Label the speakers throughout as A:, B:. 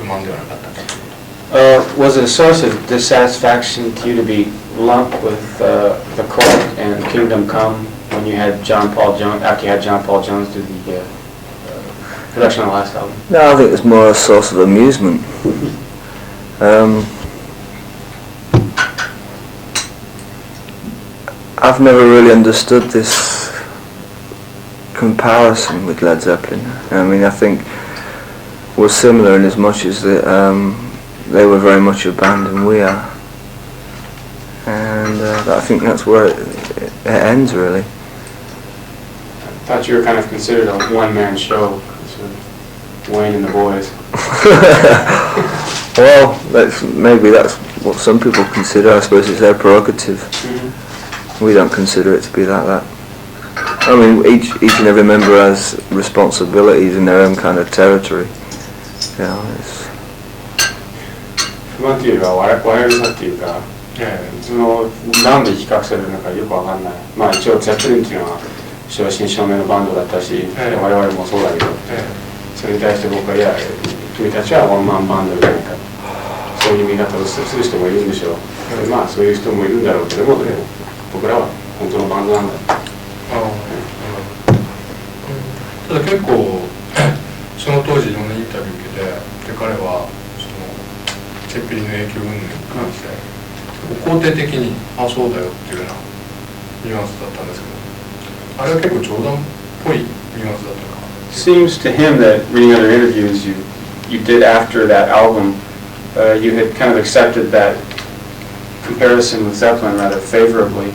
A: 不満ではなかったかということ。
B: Was it a source of dissatisfaction to you to be lumped with the Court and Kingdom Come when you had John Paul Jones, after you had John Paul Jones do the production of the last album?
C: No, I think it's more a source of amusement. I've never really understood this comparison with Led Zeppelin. I mean, I think we're similar in as much as they were very much a band and we are. And I think that's where it ends, really.
B: I thought you were kind of considered a one-man show, sort of Wayne and the Boys.
C: Well, maybe that's what some people consider. I suppose it's their prerogative.
B: Mm-hmm.
C: We don't consider it to be that. I mean, each and every member has responsibilities in their own kind of territory. You know, it's
B: 不満っていうか笑えるさっていうか、そのなんで比較されるのかよくわかんない。まあ一応ゼップリンっていうのは正真正銘のバンドだったし、我々もそうだけど、それに対して僕はいや君たちはワンマンバンドじゃないか、そういう見方をする人もいるんでしょう。まあそういう人もいるんだろうけども、僕らは本当のバンドなんだ。
A: ただ結構その当時いろんなインタビュー受けて、で彼はそのゼッペリンの影響云々に関して肯定的にあそうだよっていうようなニュアンスだったんですけど、あれは結構冗談っぽいニュアンスだったか。
B: Seems to him that reading other interviews you did after that album, you had kind of accepted that comparison with Zeppelin rather favorably,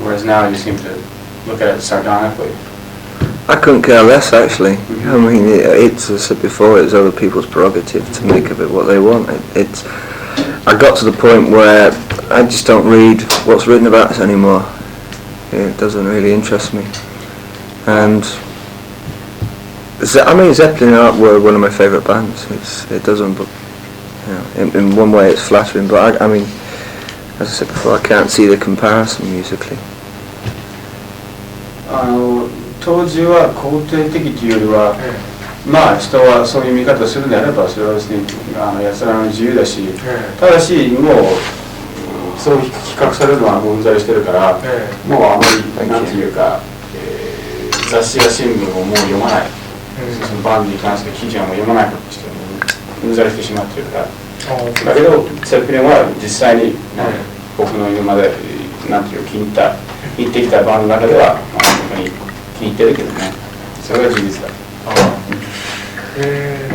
B: whereas now you seem to look at it sardonically.
C: I couldn't care less, actually. I mean, it's, as I said before, it's other people's prerogative to make of it what they want. I got to the point where I just don't read what's written about us anymore. It doesn't really interest me. And I mean, Zeppelin were one of my favourite bands. It doesn't, but you know, in one way it's flattering. But I mean, as I said before, I can't see the comparison musically.
B: 当時は肯定的というよりは、まあ人はそういう見方をするのであればそれは別に奴らの自由だし、ただしもうそう比較されるのはうんざりしてるから、もうあまりなんていうか、雑誌や新聞をもう読まない、そのバンドに関する記事はもう読まないことにしてうんざりしてしまってるから。だけどゼッペリンは実際に、僕の今までなんていう気に入ってきたバンドの中では、まあ、本当に気に入ってるけどね。それが事実だ。
A: 例え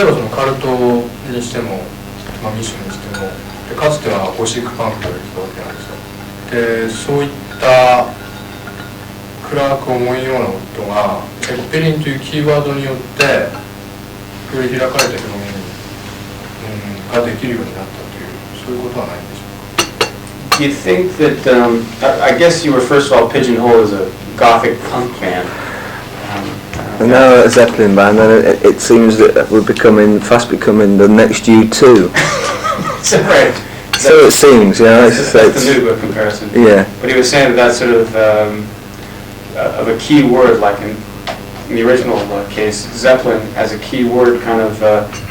A: ばそのカルトにしても、まあ、ミッションにしてもでかつてはゴシックパンクと言われてたわけなんですよ。でそういった暗く重いようなことがゼッペリンというキーワードによってより開かれた表現ができるようになったというそういうことはないんでしょうか。
B: Do you think that, I guess you were first of all pigeonholed as a gothic punk band.
C: And now a Zeppelin band, and it seems that we're fast becoming the next U2.
B: Right.
C: So it seems, yeah.
B: That's the new comparison.
C: Yeah.
B: But he was saying that sort of a key word, like in the original case, Zeppelin as a key word kind of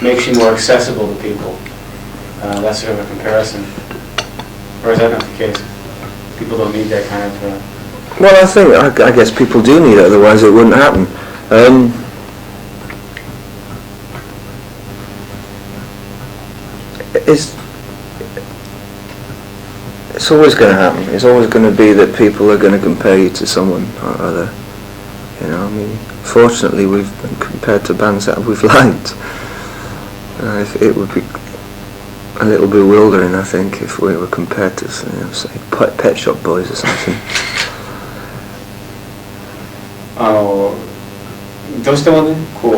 B: makes you more accessible to people. That's sort of a comparison. Or is that not the case? People don't need that kind of...
C: Well, I guess people do need it, otherwise it wouldn't happen. It's always going to happen. It's always going to be that people are going to compare you to someone or other. You know, I mean, fortunately we've been compared to bands that we've liked. It would be a little bewildering, I think, if we were compared to, you know, say, Pet Shop Boys or something.
B: どうしてもね、こう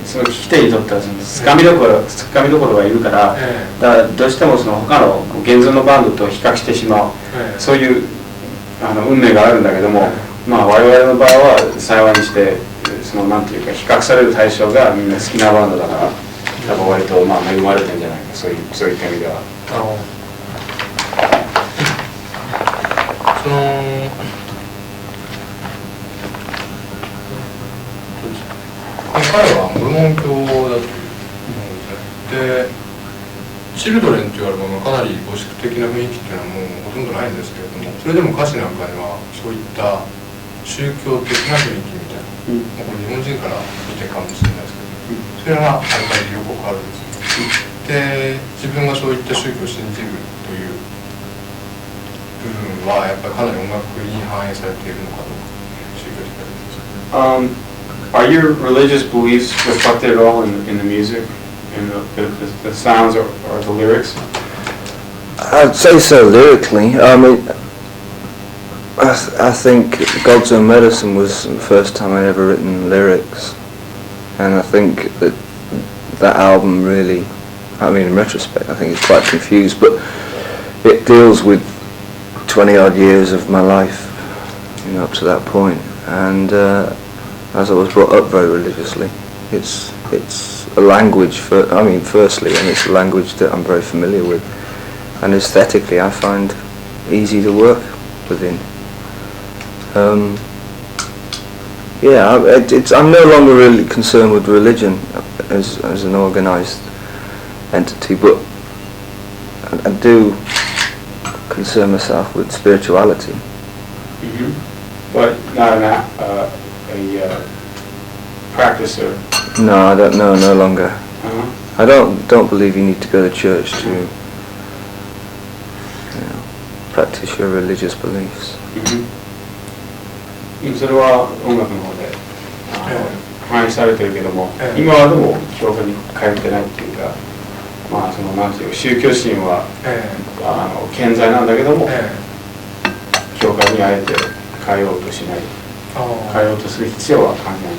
B: その聞き手にとってはそのつかみどころがいるから、だからどうしてもその他の現存のバンドと比較してしまう、そういう運命があるんだけども、まあ我々の場合は幸いにしてそのなんていうか比較される対象がみんな好きなバンドだから、多分割とまあ恵まれてるんじゃないか、そういった意味では。
A: 彼はモルモン教だと思うんですね。でチルドレンって言われるものかなりゴシック的な雰囲気っていうのはもうほとんどないんですけれども、それでも歌詞なんかにはそういった宗教的な雰囲気みたいな、これ日本人から見てかもしれないですけど、それがある限りよくあるんですね。で自分がそういった宗教を信じるという部分はやっぱりかなり音楽に反映されているのかどうか、宗教的な部分です。
B: Are your religious beliefs reflected at all in the music, in the sounds or the lyrics?
C: I'd say so lyrically. I mean, I think God's Own Medicine was the first time I'd ever written lyrics, and I think that album really, I mean in retrospect I think it's quite confused, but it deals with 20 odd years of my life, up to that point, and as I was brought up very religiously, it's a language firstly, and it's a language that I'm very familiar with, and aesthetically I find easy to work within. I'm no longer really concerned with religion as an organised entity, but I do concern myself with spirituality.
B: But not a practicer?
C: No, I don't know, no longer. I don't believe you need to go to church to practice your religious beliefs.
B: それは音楽の方で反映されてるけども、今はでも教会に通ってないっていうか、そのなんていう宗教心は、健在なんだけども、教会にあえて通おうとしない、通おうとする必要は感じない。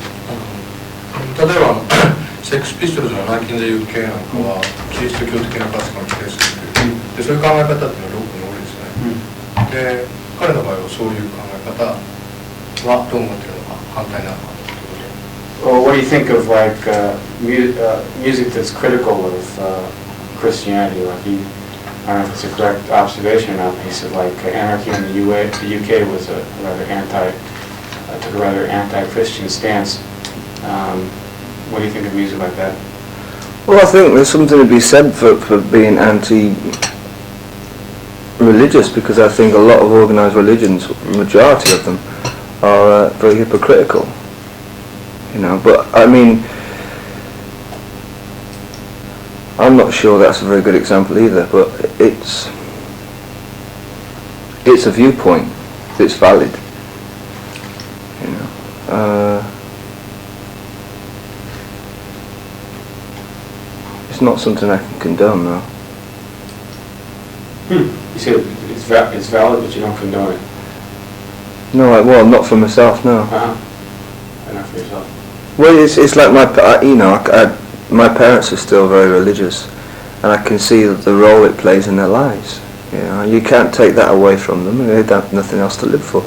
A: 例えばセックスピストルズのナイキンゼ UK なんかはキリスト教的な価値観を否定するという、でそういう考え方っていうのはロックの多いですね。で彼の場合はそういう考え方はどう思っているのか、反対なのかということで。
B: Well, what do you think of like music that's critical of Christianity? Like I don't know if it's a correct observation or not. He said like anarchy in the UK was a rather took a rather anti-Christian stance. What do you think of music like that?
C: Well, I think there's something to be said for being anti-religious, because I think a lot of organised religions, majority of them, are very hypocritical. But I mean, I'm not sure that's a very good example either, but it's a viewpoint that's valid. It's not something I can condone, though.
B: You said it's valid, but you don't condone it.
C: No, well, not for myself, no.
B: Not for yourself.
C: Well, it's like my parents are still very religious, and I can see the role it plays in their lives. You can't take that away from them. They have nothing else to live for,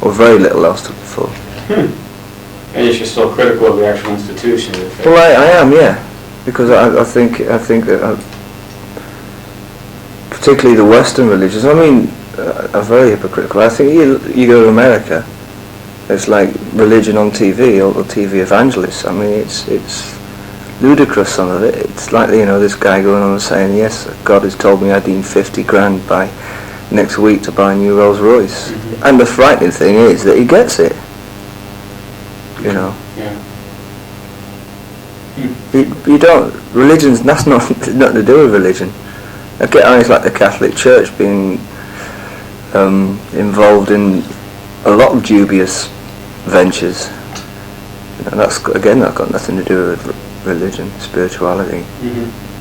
C: or very little else to live for.
B: And you're still critical of the actual institution.
C: Well, I am, yeah, because I think that particularly the Western religions, are very hypocritical. I think you go to America, it's like religion on TV, or TV evangelists. It's ludicrous, some of it. It's like, this guy going on and saying, yes, God has told me I need 50 grand by next week to buy a new Rolls Royce. And the frightening thing is that he gets it.
B: Yeah.
C: You don't, that's nothing to do with religion. I get on, it's like the Catholic Church being involved in a lot of dubious ventures. That's got nothing to do with religion, spirituality.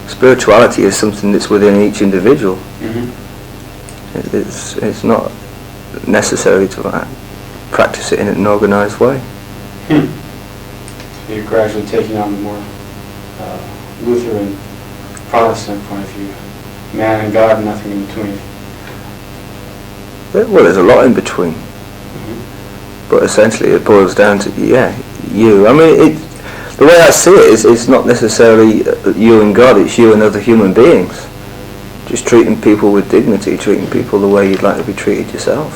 C: Spirituality is something that's within each individual. It's not necessary to practice it in an organised way.
B: So you're gradually taking on the more Lutheran, Protestant point of view. Man and God, nothing in between.
C: Well, there's a lot in between. But essentially it boils down to, you. The way I see it is, it's not necessarily you and God, it's you and other human beings. Just treating people with dignity, treating people the way you'd like to be treated yourself.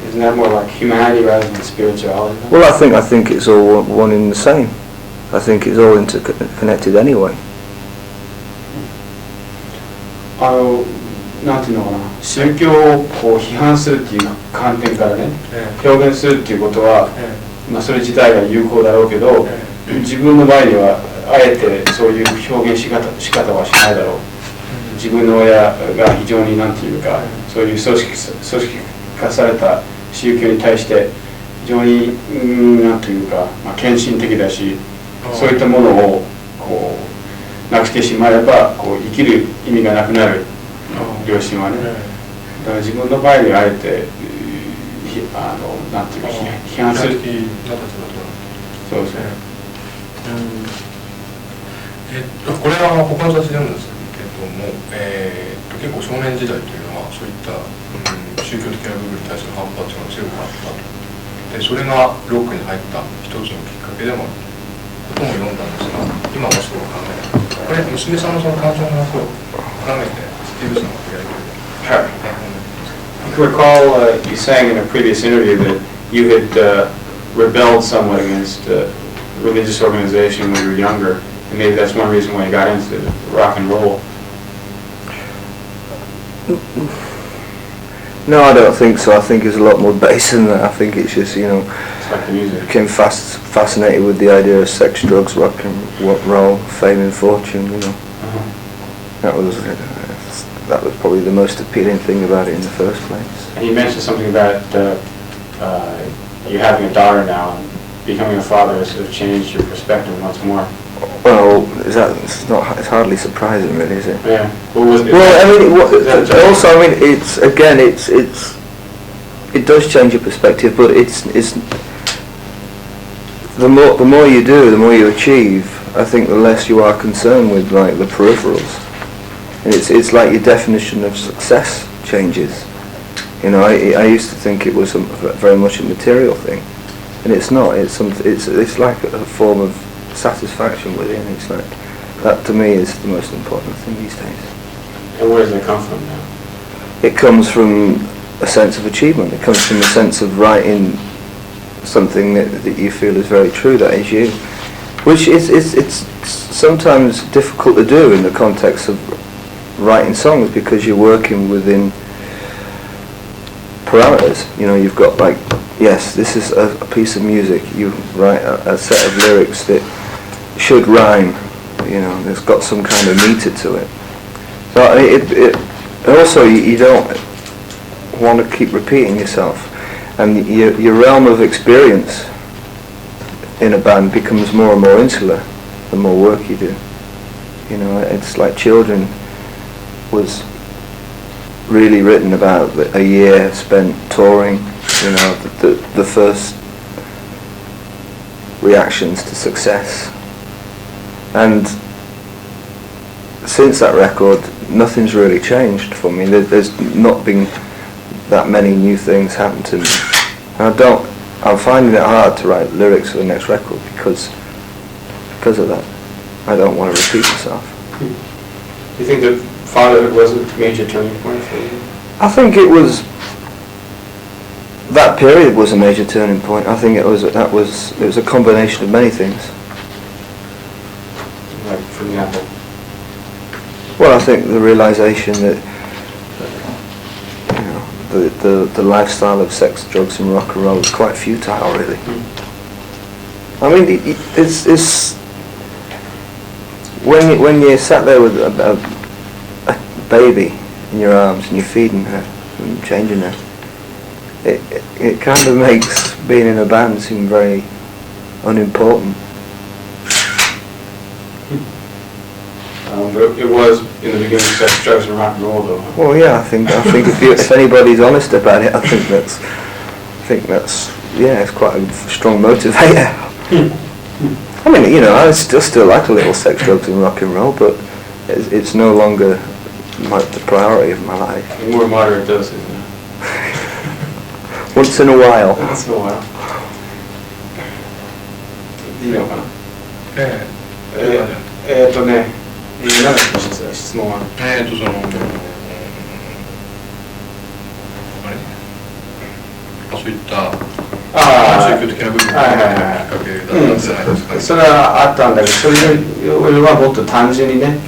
B: Isn't that more like humanity rather than spirituality?
C: Well, I think it's all one in the same. I think it's all interconnected anyway.
B: なんていうのかな、宗教をこう批判するっていう観点からね、表現するっていうことは、まあ、それ自体が有効だろうけど、自分の場合にはあえてそういう表現仕方はしないだろう。自分の親が非常になんていうか、そういう組織化された宗教に対して非常になんていうか、まあ、献身的だし、そういったものをこうなくしてしまえばこう生きる意味がなくなる。両親はね、だから自分の場合にあえてなんていうか批判する。そうですね。
A: これは他の雑誌でもですけども、結構少年時代というのはそういった、宗教的な部分に対する反発が強くあったと。でそれがロックに入った一つのきっかけでもあることも読んだんですが、今はそう考えない。これ娘さんのその感情の話を絡めてスティーブさんがやりたい。
B: I recall you saying in a previous interview that you had rebelled somewhat against a religious organization when you were younger, and maybe that's one reason why you got into rock and roll.
C: No, I don't think so. I think it's a lot more base than that. I think it's just,
B: It's like the music.
C: became fascinated with the idea of sex, drugs, rock and roll, fame and fortune, That was probably the most appealing thing about it in the first place.
B: And you mentioned something about you having a daughter now, and becoming a father has sort of changed your perspective once more.
C: Well, it's hardly surprising, really, is it?
B: Yeah. Well,
C: also, I mean, it does change your perspective, but it's the more you do, the more you achieve. I think the less you are concerned with like the peripherals. And it's like your definition of success changes. I used to think it was very much a material thing, and it's not. It's like a form of satisfaction within. It's like that to me is the most important thing these days.
B: And where does it come from now?
C: It comes from a sense of achievement. It comes from a sense of writing something that you feel is very true, that is you, which it's sometimes difficult to do in the context of writing songs, because you're working within parameters. You've got like, yes, this is a piece of music. You write a set of lyrics that should rhyme. There's got some kind of meter to it. So also you don't want to keep repeating yourself, and your realm of experience in a band becomes more and more insular the more work you do. It's like Children was really written about a year spent touring, the first reactions to success. And since that record, nothing's really changed for me. There's not been that many new things happen to me. And I'm finding it hard to write lyrics for the next record because of that. I don't want to repeat myself.
B: Do you think that fatherhood was a major turning point for you?
C: I think that period was a major turning point. I think it was a combination of many things.
B: Like, for example?
C: Well, I think the realization that the lifestyle of sex, drugs, and rock and roll is quite futile, really. I mean, it's when you're sat there with a baby in your arms and you're feeding her and changing her, it kind of makes being in a band seem very unimportant.
B: But it was in the beginning sex, drugs, and rock and roll, though.
C: Well, yeah, I think if anybody's honest about it, I think that's it's quite a strong motivator. I mean, I still like a little sex, drugs, and rock and roll, but it's no longer the priority of my life.
B: The more moderate dose, isn't it?
C: Once in a while.
B: Once in a while. いいのかな？何だっけ質問は？
A: そういった宗教的な部分がきっかけだったんじゃないですかね。
B: それはあったんだけど、それよりはもっと単純にね、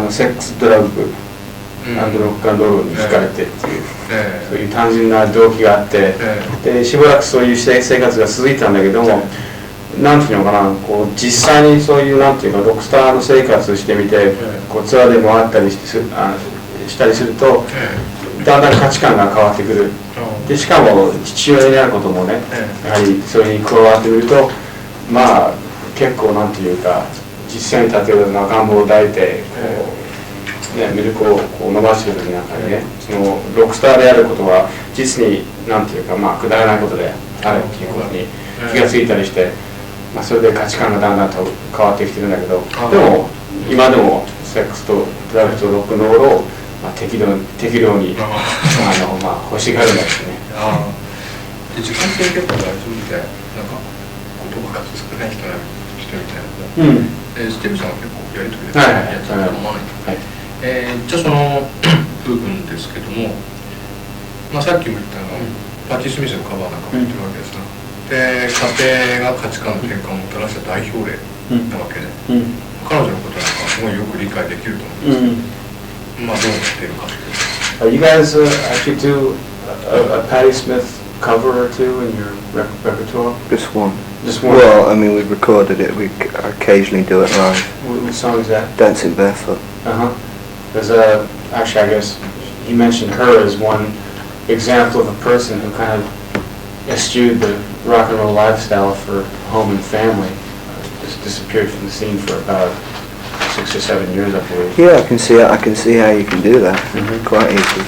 B: セックス、ドラッグ、ロックアンドロールに惹かれてっていう、そういう単純な動機があって、でしばらくそういう生活が続いたんだけども、なんていうのかな、こう実際にそういうなんていうかロックスターの生活をしてみて、こうツアーで回ったりしたりすると、だんだん価値観が変わってくる。でしかも父親になることもね、やはりそれに加わってみると、まあ結構なんていうか実践に立てる赤ん坊を抱いてミルクをこう伸ばしてる時なんかにね、そのロックスターであることは実になんていうかまあくだらないことであるっていうことに気がついたりして、まあそれで価値観がだんだんと変わってきてるんだけど、でも今でもセックスとドラッグとロックンロールを適量にまあ欲しがるんだけどね。
A: 時間制結構大丈夫で、なんか言葉が少ない人みたいな。スティーブさんは結構やりとりでやっちゃうと思わない。じゃあその部分ですけども、まあさっきも言ったパティ・スミスのカバーなんかも言ってるわけですが、で家庭が価値観の転換をもたらした代表例なわけで、彼女のことなんかすごいよく理解できると思うんですけど。まあどうしているか。
B: You guys actually do a Patti Smith cover or two in your repertoire?
C: Just one.
B: Just one?
C: Well, I mean, we've recorded it. We occasionally do it live.
B: What song is that?
C: Dancing Barefoot.
B: There's actually, I guess you mentioned her as one example of a person who kind of eschewed the rock and roll lifestyle for home and family. Just disappeared from the scene for about 6 or 7 years, I believe.
C: Yeah, I can see how you can do that quite easily.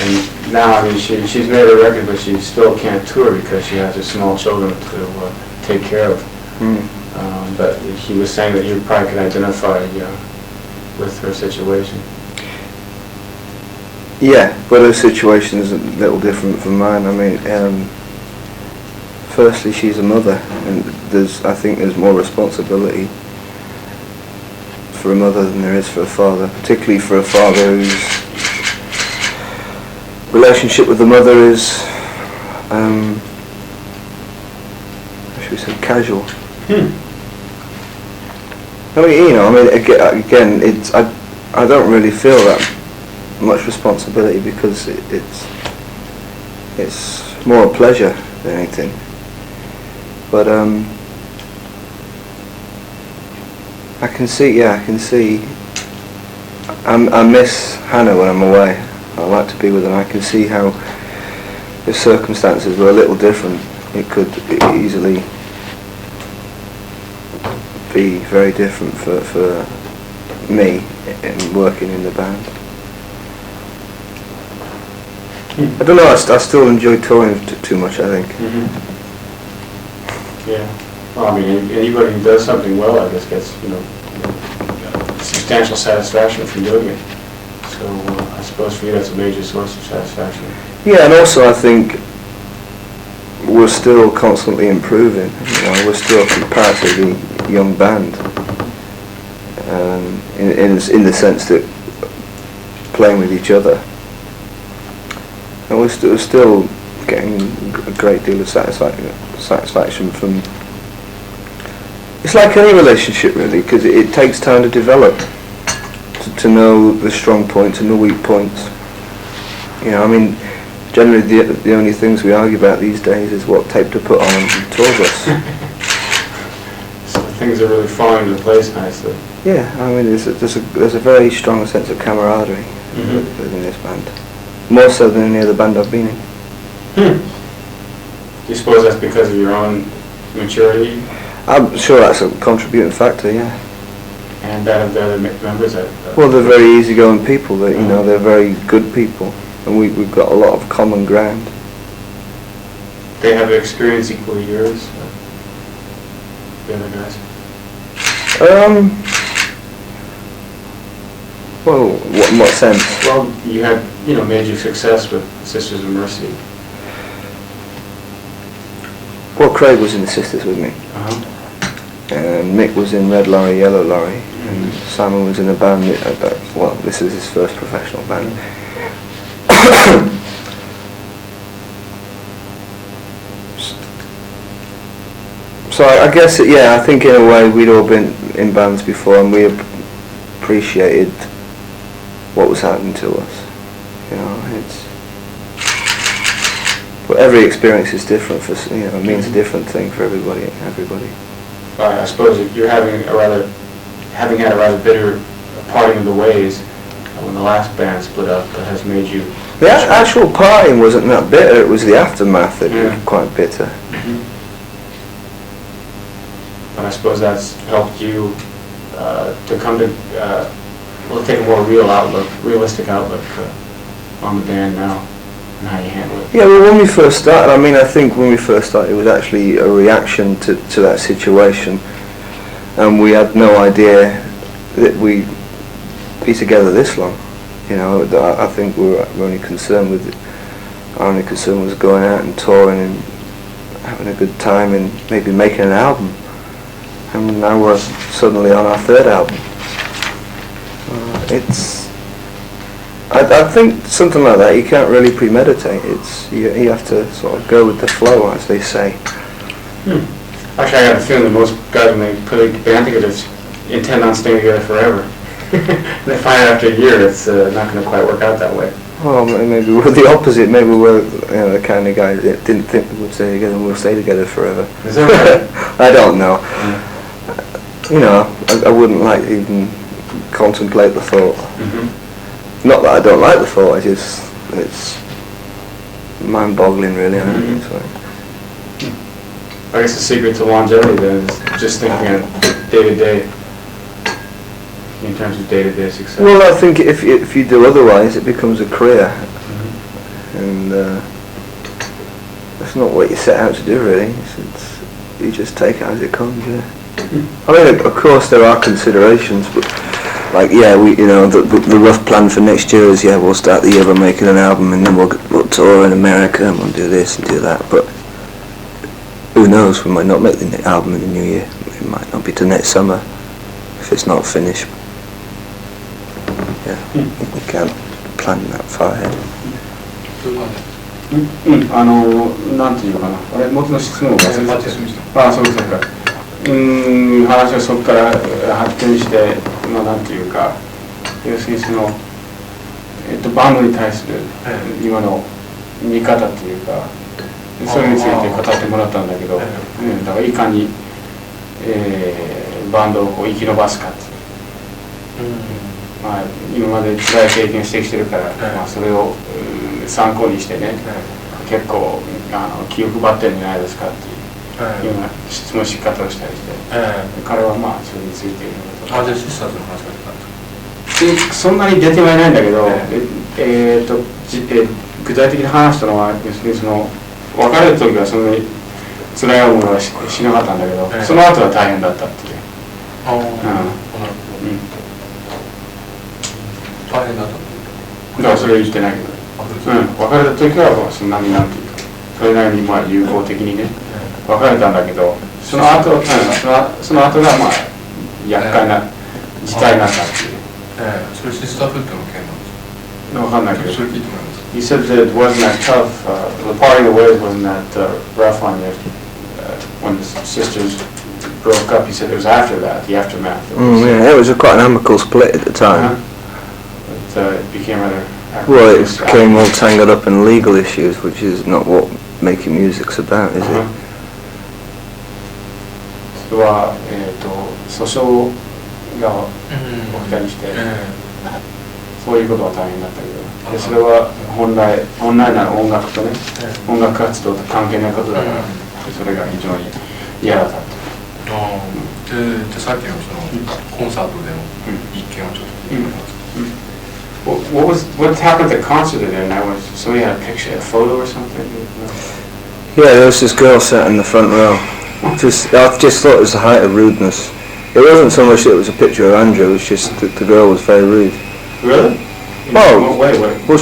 B: And now, I mean, she's made a record, but she still can't tour because she has her small children to take care of. But he was saying that you probably could identify with her situation.
C: Yeah, but her situation is a little different from mine. I mean, firstly, she's a mother, and I think there's more responsibility for a mother than there is for a father, particularly for a father whose relationship with the mother is, should we say, casual. I mean, again, I don't really feel that much responsibility because it's more a pleasure than anything. But I can see. I miss Hannah when I'm away. I like to be with her. I can see how, if circumstances were a little different, it could easily be very different for me in working in the band. I don't know. I still enjoy touring too much, I think.
B: Yeah. Well, I mean, anybody who does something well, I guess, gets substantial satisfaction from doing it. So I suppose for you that's a major source of satisfaction.
C: Yeah, and also I think we're still constantly improving. We're still a comparatively young band, in the sense that playing with each other, and we're still getting a great deal of satisfaction from. It's like any relationship, really, because it takes time to develop, to know the strong points and the weak points. I mean, generally the only things we argue about these days is what tape to put on and tour bus.
B: So things are really falling into place nicely.
C: Yeah, I mean, there's a very strong sense of camaraderie within this band, more so than any other band I've been in.
B: Do you suppose that's because of your own maturity?
C: I'm sure that's a contributing factor, yeah.
B: And that of the other members?
C: Well, they're very easygoing people. They're very good people, and we've got a lot of common ground.
B: They have experience equally yours, the other guys?
C: Well, in what sense?
B: Well, you had, major success with Sisters of Mercy.
C: Well, Craig was in the Sisters with me. And Mick was in Red Lorry, Yellow Lorry, and Simon was in a band, this is his first professional band. So I guess, I think in a way we'd all been in bands before and we appreciated what was happening to us. But every experience is different it means a different thing for everybody.
B: I suppose if you're having had a rather bitter parting of the ways when the last band split up, that has made you...
C: The actual parting wasn't that bitter, it was the aftermath that was quite bitter.
B: But I suppose that's helped you to come to, take a more realistic outlook on the band now and how you handle it.
C: Yeah, well, when we first started, I think when we first started it was actually a reaction to that situation, and we had no idea that we'd be together this long. I think our only concern was going out and touring and having a good time and maybe making an album. And now we're suddenly on our third album. I think something like that you can't really premeditate. You have to sort of go with the flow, as they say.
B: Actually, I got a feeling that most guys, when they put a band together, intend on staying together forever. They find out after a year it's not going to quite work out that way.
C: Well, maybe we're the opposite. Maybe we're the kind of guys that didn't think we would stay together and we'll stay together forever.
B: Is that right?
C: I don't know. I wouldn't like to even contemplate the thought. Not that I don't like the thought, it's mind-boggling really.
B: I guess the secret to longevity then is just thinking of day to day, in terms of day-to-day success.
C: Well, I think if you do otherwise, it becomes a career, and that's not what you set out to do really. You just take it as it comes. Of course there are considerations, but the rough plan for next year is we'll start the year by making an album, and then we'll tour in America and we'll do this and do that. But who knows? We might not make the album in the new year. It might not be till next summer if it's not finished. We can't plan that far ahead.
B: なんていうかな、元の質問を忘れてた。そうか。話はそこから発展して、なんていうか、要するにバンドに対する今の見方っていうか、それについて語ってもらったんだけど、だからいかに、バンドを生き延ばすかっていう。今まで辛い経験してきてるから、それを参考にしてね、結構気を配ってるんじゃないですかっていうような質問し方をしたりして、彼はそれについているのと。
A: じゃあシスターズの話が出たんですか？
B: そんなに出てはいないんだけど、具体的に話したのは、要するに別れる時はそんなに辛い思いは しなかったんだけど、その後は大変だったっていう。
A: 大変だった
B: だからそれは言ってないけど、別れた時はそんなになんていうか、それなりに友好的にね、別れたんだけど、その後が厄介な事態になったっていう。
A: それシスターフットの件なんですか？
B: 分かんないけど。
A: それ聞いてもらいます。
B: He said that it wasn't that tough, the parting of ways wasn't that rough on you when the sisters broke up. He said it was after that, the aftermath.
C: It was quite an amicable split at the time.
B: But it became rather...
C: Well, it became all tangled up in legal issues, which is not what making music's about, is it?
B: それは、訴訟が起きたりして、そういうことは大変だったけど、でそれは本来なら音楽とね、音楽活動と関係ないことだから、それが非常に嫌だったと。
A: でさっきのコンサートでの一件をちょっと聞いてもらいます。
B: What happened at the concert today? Somebody had a picture, a photo or something?
C: Yeah, there was this girl sat in the front row. I just thought it was the height of rudeness. It wasn't so much that it was a picture of Andrew, it was just that the girl was very rude.
B: Really?
C: Well,
B: wait.
C: Well,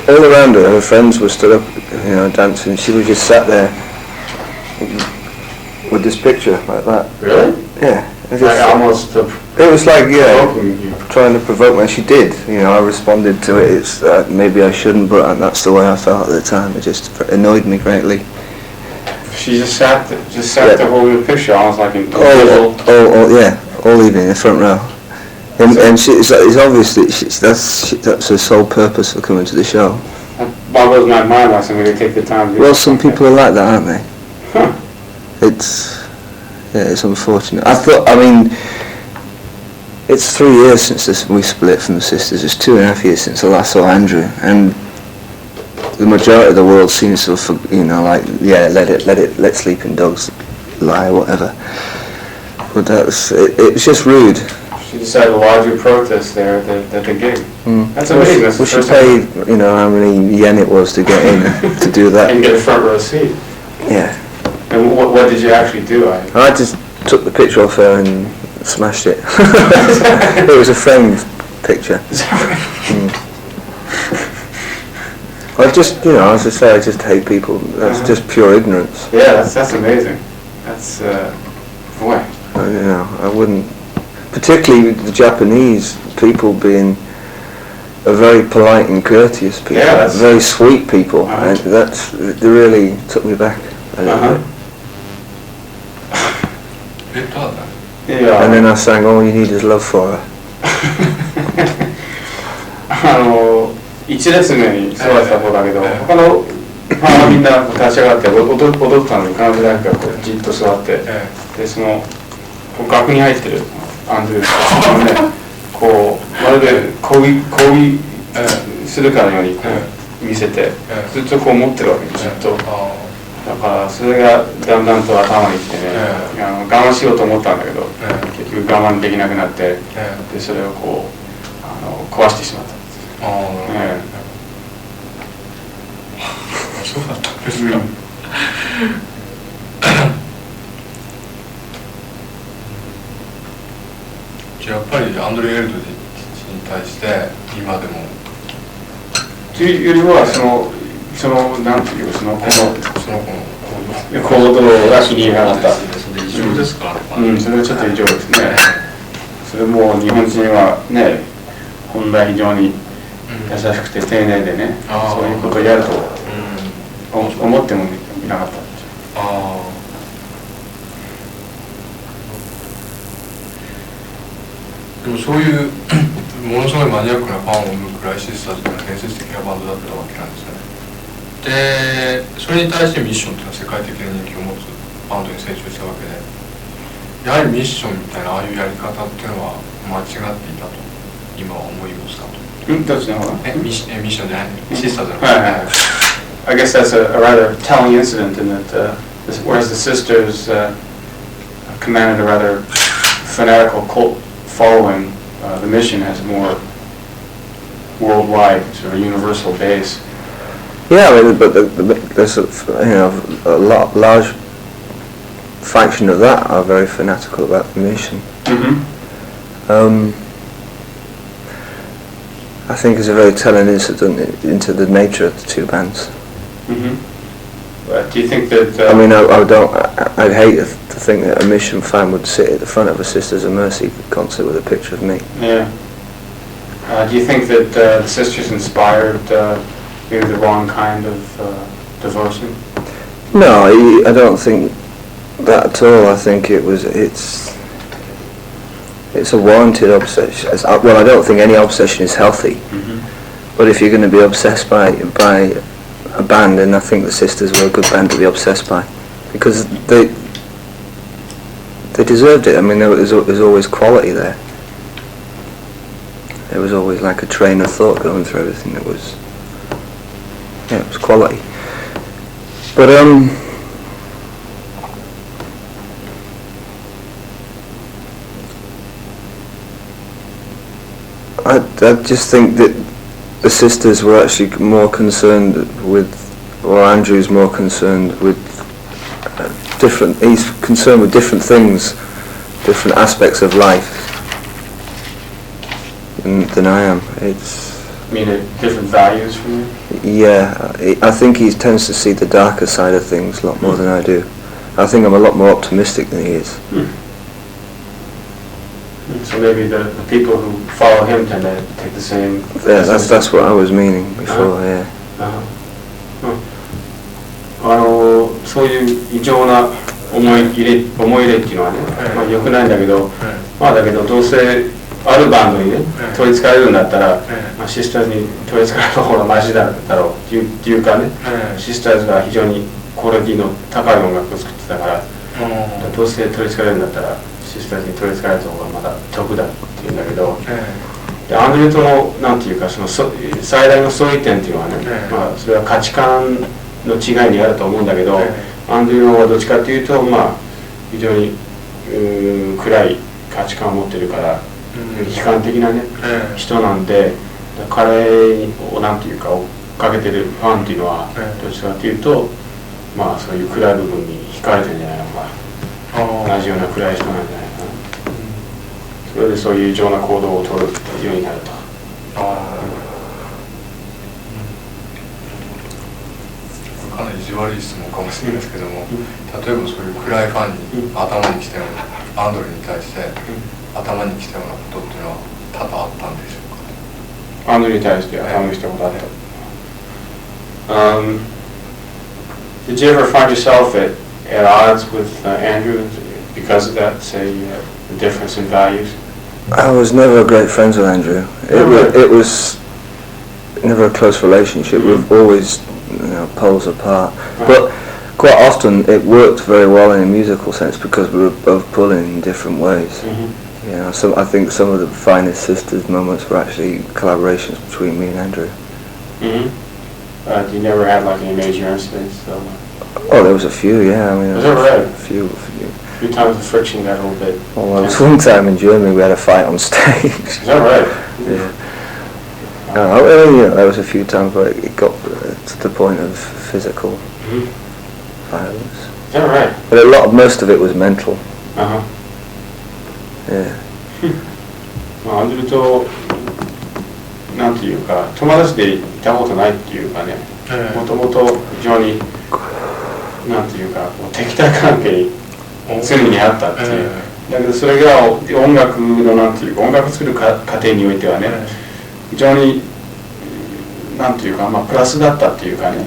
C: all around her friends were stood up, dancing. She was just sat there with this picture like that.
B: Really?
C: Yeah.
B: It
C: was like, trying to provoke me. She did. I responded to it. Maybe I shouldn't, but that's the way I felt at the time. It just annoyed me greatly.
B: She just sat there holding the picture, almost like an
C: yeah, all evening in the front row. And it's obviously that's her sole purpose for coming to the show.
B: That boggles my mind why somebody take the time to do
C: Well, some people are like that, aren't they?
B: Huh.
C: It's unfortunate. I mean, it's 3 years since we split from the sisters. It's 2.5 years since I last saw Andrew, and the majority of the world seems to have, let sleeping dogs lie, whatever. But it was just rude.
B: She decided to lodge a protest there at the gig. That's amazing. That's
C: we should pay, how many yen it was to get in to do that.
B: And get a front row seat.
C: Yeah.
B: And what did you actually do?
C: I just took the picture off her and smashed it. It was a framed picture. I just, as I say, I just hate people. That's just pure ignorance.
B: Yeah, that's amazing. That's, boy.
C: I wouldn't, particularly the Japanese people being a very polite and courteous people, very sweet people, and they really took me back a little bit.
B: Yeah.
C: And then I sang All You Need Is Love for Her.
B: 1列目に座ってた子だけど、他のみんな立ち上がって踊ったのに彼女だけがこうじっと座って、でその額に入ってるアンドリューがね、こうまるで抗議するかのようにこう見せて、ずっとこう持ってるわけずっと。だからそれがだんだんと頭にきてね、我慢しようと思ったんだけど、結局我慢できなくなって、でそれをこう壊してしまった。
A: そうだったんですか。じゃあやっぱりアンドレ・エルドに対して今でも
B: というよりはそのなんていうその子の行動が気に入らなかった。
A: それ異常ですからね。
B: それはちょっと異常ですね。それも日本人はね、本来非常に優しくて丁寧でね、そういうことをやると思ってもいなかったんですよ。
A: でもそういうものすごいマニアックなファンを生むクライシスターズというのは建設的なバンドだったわけなんですね。でそれに対してミッションというのは世界的な人気を持つバンドに成長したわけで、やはりミッションみたいなああいうやり方っていうのは間違っていたと今は思いますかと。
B: どっちの方が？
A: ミッションじゃないシスターズの。
B: I guess that's a rather telling incident in that whereas the sisters commanded a rather fanatical cult following, the mission has a more worldwide sort of universal base.
C: Yeah, I mean, but there's a large faction of that are very fanatical about the mission. I think it's a very telling incident into the nature of the two bands.
B: But do you think that?
C: I mean, I'd hate to think that a Mission fan would sit at the front of a Sisters of Mercy concert with a picture of me.
B: Yeah. Do you think that the sisters inspired maybe the wrong kind of devotion?
C: No, I don't think that at all. I think it's a warranted obsession. Well, I don't think any obsession is healthy. But if you're going to be obsessed by a band, then I think the Sisters were a good band to be obsessed by, because they deserved it. I mean, there was always quality there. There was always like a train of thought going through everything. It was quality. But I just think that the Sisters were actually more concerned with, or Andrew's more concerned with he's concerned with different things, different aspects of life than I am.
B: You mean different values from you?
C: Yeah, I think he tends to see the darker side of things a lot more than I do. I think I'm a lot more optimistic than he is.
B: So maybe the people who follow him tend to take the same.
C: Yeah, that's what I was meaning before. Yeah.
B: そういう異常な思い入れっていうのはね、まあ、良くないんだけど、まあだけどどうせあるバンドにね取りつかれるんだったら、まあ、シスターズに取りつかれる方がマシだろうっていうかね、シスターズが非常にクオリティの高い音楽を作ってたから、どうせ取りつかれるんだったらシスターズに取りつかれた方がまだ得だっていうんだけど、でアンドリューとのなんていうかその最大の相違点っていうのはね、まあ、それは価値観の違いにあると思うんだけど、アンドリューの方はどっちかっていうと、まあ、非常に暗い価値観を持ってるから、悲観的なね、人なんで、彼をなんていうか追っかけてるファンっていうのは、どっちかっていうと、まあそういう暗い部分に惹かれてるんじゃないのか、同じような暗い人なんじゃないかな。それでそういう異常な行動を取るようになると。
A: かなり意地悪い質問かもしれないですけども、例えばそういう暗いファンに頭にきたようなアンドレに対して頭にきたようなことっていうのは多々あったんでしょうか。
B: アンドレに対して頭にきたことあった。Did you ever find yourself at odds with Andrew because of that, say, the difference in values?
C: I was never great friends with Andrew. It was never a close relationship. We've always, poles apart. But quite often it worked very well in a musical sense because we were both pulling in different ways. I think some of the finest Sisters moments were actually collaborations between me and Andrew.
B: You never had like any major incidents?
C: Oh, there was a few, yeah.
B: Was that right?
C: A few.
B: A few times the friction got a little bit.
C: Well, there was one time in Germany we had a fight on stage.
B: Is that right?
C: Yeah. There was a few times where it got to the point of physical violence.
B: Is that right?
C: But most of it was mental. Yeah.
B: アンドリューとなんていうか友達でいたことないっていうかね、もともと非常になんていうか敵対関係に常にあったっていう、だけどそれが音楽のなんていうか音楽作る過程においてはね、非常になんていうかまあプラスだったっていうかね、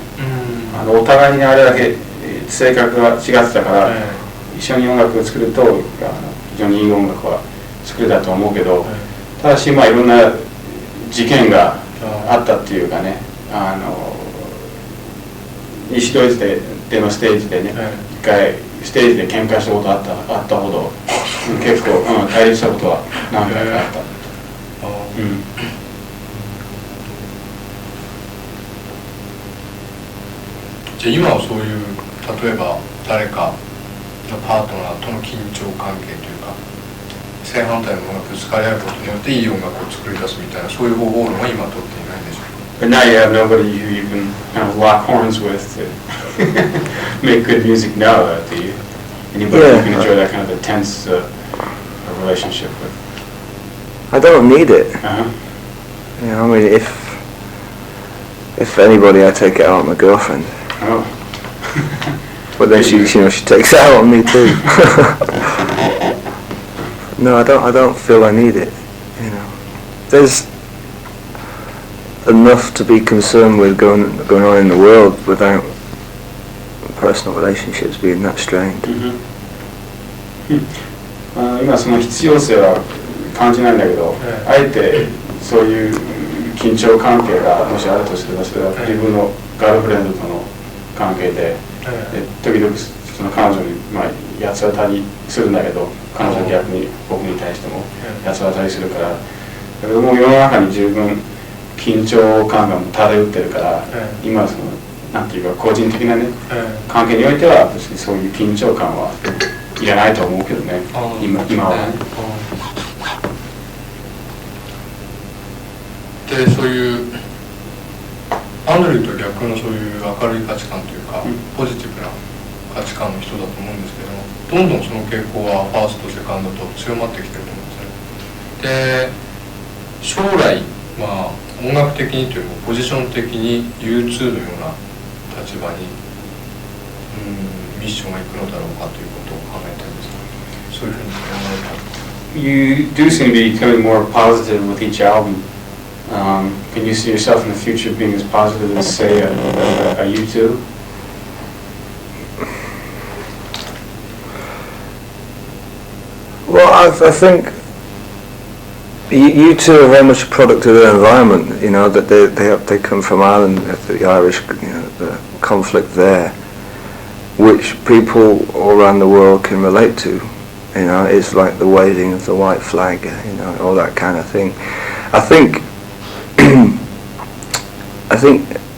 B: お互いにあれだけ性格が違ってたから、一緒に音楽を作ると非常にいい音楽は作れたと思うけど、ただしまあいろんな事件があったっていうかね、西ドイツでのステージでね、一回ステージで喧嘩したことあったほど結構、対立したことは何回かあった。
A: じゃあ今はそういう例えば誰かのパートナーとの緊張関係というか正反対のものがぶつかり合うことによっていい音楽を作り出すみたいなそういう方法論は今取っていないんでしょうか。
B: But now you have nobody who you can kind of lock horns with to make good music now, do you? Anybody you can enjoy that kind of intense relationship with?
C: I don't need it. I mean, if anybody, I take it out on my girlfriend.
B: Oh.
C: But then she takes it out on me too. No, I don't feel I need it. There's enough to be concerned with going on in the world without personal relationships being that strained.
B: 今その必要性は感じないんだけど、あえてそういう緊張関係がもしあるとすればそれは自分のガールフレンドとの関係で、時々その彼女に八つ当たりするんだけど、彼女は逆に僕に対しても八つ当たりするから、だけどもう世の中に十分緊張感が漂ってるから、今そのなんていうか個人的なね、関係においては別にそういう緊張感はいらないと思うけどね、今はね。
A: でそういうアンドリューと逆のそういう明るい価値観というか、ポジティブな価値観の人だと思うんですけども、どんどんその傾向はファーストセカンドと強まってきてると思うんですね。で将来音楽的にというかポジション的に U2 のような立場にミッションがいくのだろうかということを考えてるんですが、そういうふうに考えた。
B: You do seem to be becoming more positive with each album. Can you see yourself in the future being as positive as, say, a U2?
C: Well, I think you two are very much a product of their environment. You know that they come from Ireland, the Irish, the conflict there, which people all around the world can relate to. You know, it's like the waving of the white flag. You know, all that kind of thing. I think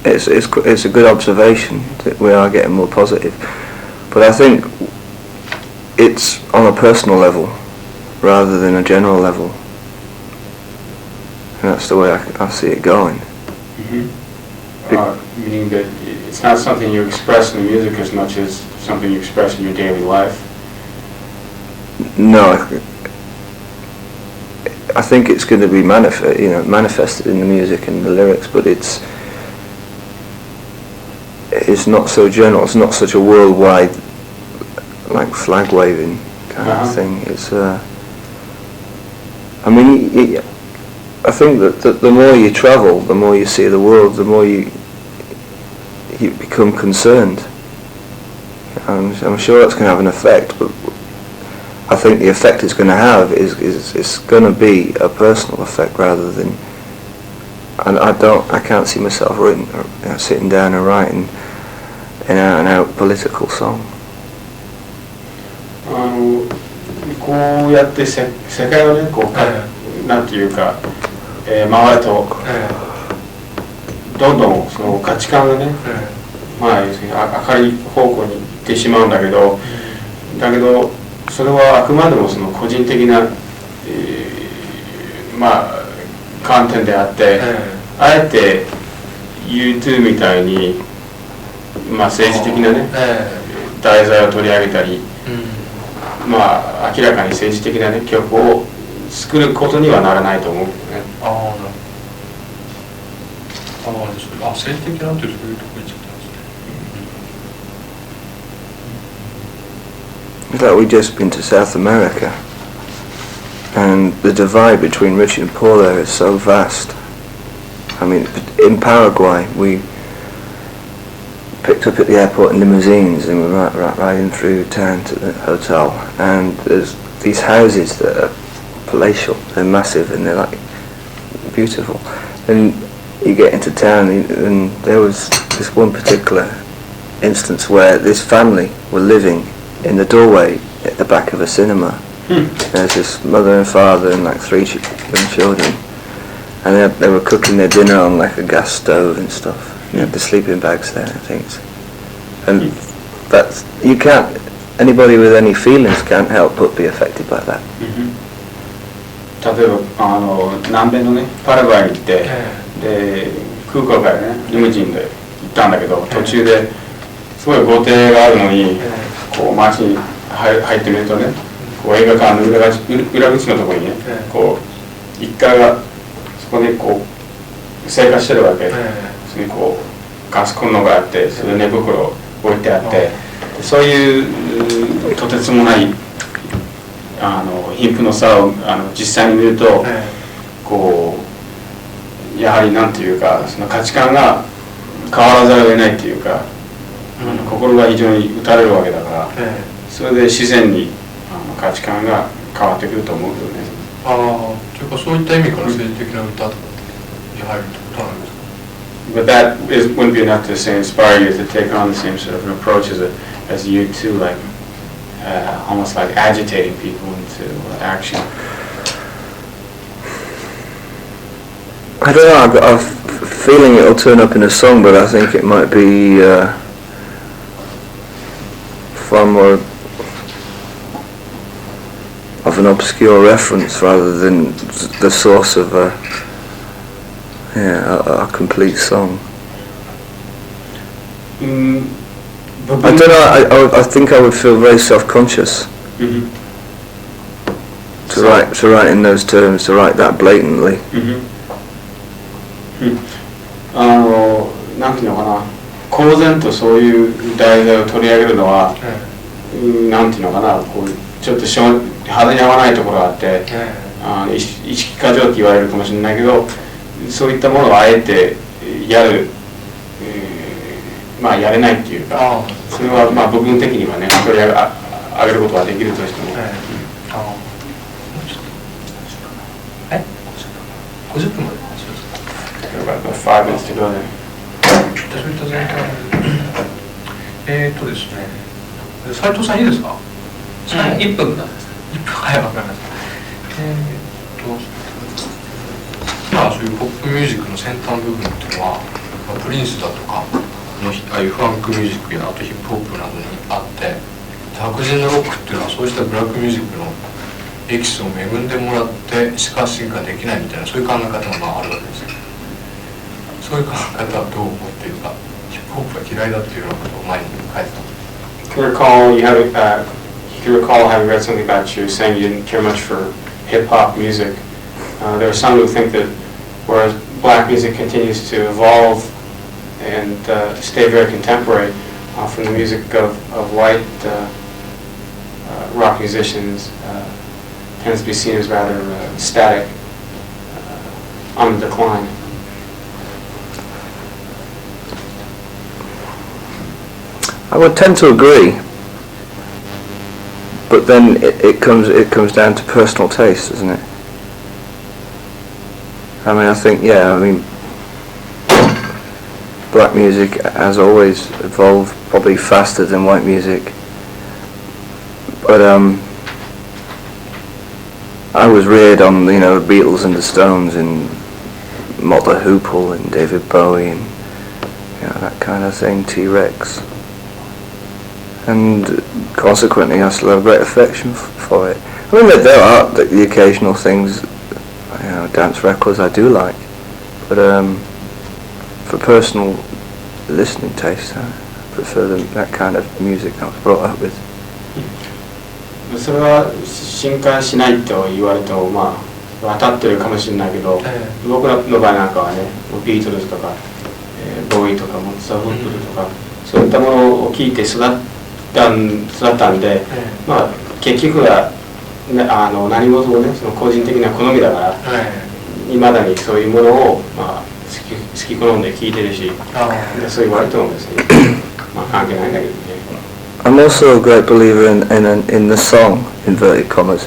C: it's a good observation that we are getting more positive, but I think it's on a personal level rather than a general level. And that's the way I see it going.
B: Meaning that it's not something you express in the music as much as something you express in your daily life?
C: No, I think it's going to be manifested in the music and the lyrics, but it's not so general. It's not such a worldwide, like, flag waving kind of thing. It's I think that the more you travel, the more you see the world, the more you become concerned. I'm sure that's going to have an effect, but I think the effect it's going to have is going to be a personal effect rather than. And I can't see myself sitting down and writing an out political song.
B: こうやって世界をね、こうなんていうか、回ると、どんどんその価値観がね、まあ要するに明るい方向に行ってしまうんだけど、それはあくまでもその個人的な、まあ観点であって、あえて U2 みたいに、まあ政治的なね、題材を取り上げたり、まあ明らかに政治的なね曲を作ることにはならないと思うね。
A: 政治的なっていうそういうところに行っちゃったんですね。
C: It's like we've just been to South America, and the divide between rich and poor there is so vast. I mean, in Paraguay, we picked up at the airport in limousines and we were riding through town to the hotel, and there's these houses that are palatial, they're massive and they're like beautiful. And you get into town and there was this one particular instance where this family were living in the doorway at the back of a cinema. There's this mother and father and like 3 young children, and they were cooking their dinner on like a gas stove and stuff. You have the sleeping bags there and things, and that's you can't. Anybody with any feelings can't help but be affected by that.
B: 例えば南米のねパラグアイに行って、で空港からねリムジンで行ったんだけど、途中ですごい豪邸があるのに、こう街に入ってみるとね、こう映画館の裏口のところにね、こう1階がそこでこう生活してるわけ。それにこうガスコンロがあって、それで寝袋置いてあって、そういうとてつもない貧富の差を実際に見ると、こうやはりなんていうかその価値観が変わらざるを得ないっていうか、心が非常に打たれるわけだから、それで自然に価値観が変わってくると思うよね。
A: というかそういった意味から政治的な歌とかに入るってことなんですか？
B: But that wouldn't be enough to say inspire you to take on the same sort of an approach as you too, like almost like agitating people into action.
C: I don't know. I've got a feeling it'll turn up in a song, but I think it might be far more of an obscure reference rather than the source of a complete song. I don't know. I think I would feel very self-conscious to write in those terms, to write that blatantly.
B: なんていうのかな、公然とそういう題材を取り上げるのは、なんていうのかな、こうちょっと派手に合わないところがあって、意識過剰って言われるかもしれないけど、そういったものをあえてやる、まあやれないっていうか、それはまあ部分的にはね取り上げることはできるとしても。
A: はい、50分まで。
B: About 5 minutes to go there.
A: そういった全体ですね、斉藤さんいいですか？1分なんです1分、はい、わかりました。今そういうポップミュージックの先端部分っていうのは、プリンスだとかのああいうファンクミュージックやあとヒップホップなどにあって、白人のロックっていうのはそうしたブラックミュージックのエキスを恵んでもらってしか進化できないみたいな、そういう考え方があるわけですよ。そういう考え方はどう思っているか、ヒップホップが嫌いだっていうようなことを前に書いてた。
B: You recall having read something about you saying you didn't care much for hip hop music. There are some who think that whereas black music continues to evolve and stay very contemporary from the music of white rock musicians, tends to be seen as rather static, on the decline.
C: I would tend to agree, but then it comes down to personal taste, doesn't it? I mean, I think, black music has always evolved probably faster than white music, but I was reared on, the Beatles and the Stones and Mott the Hoople and David Bowie and that kind of thing, T-Rex. And consequently I still have great affection for it. I mean, there are the occasional things, dance records I do like, but for personal listening taste, I prefer that kind of music I was brought up with.
B: それは進化しないと言われても当たってるかもしれないけど、僕らの場合なんかはね、ビートルズとか、ボーイとかモッツァルトとか、そういったものを聴いて育ったんで、結局は、何事もね、その個人的な好みだから、いまだにそういうものを、好き好んで聴いてるし、そう言われてもですね、関係ないんだけどね。
C: I'm also a great believer in the song, inverted commas,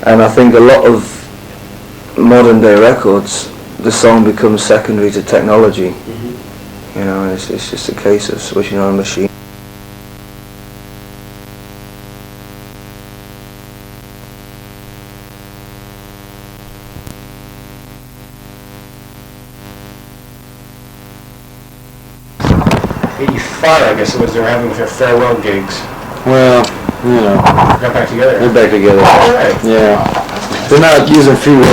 C: and I think a lot of modern day records, the song becomes secondary to technology. It's just a case of switching on a machine.
B: I guess it was they're having their farewell gigs.
C: Well,
B: Got back together.
C: they're back together.
B: All right.
C: Yeah. They're not using free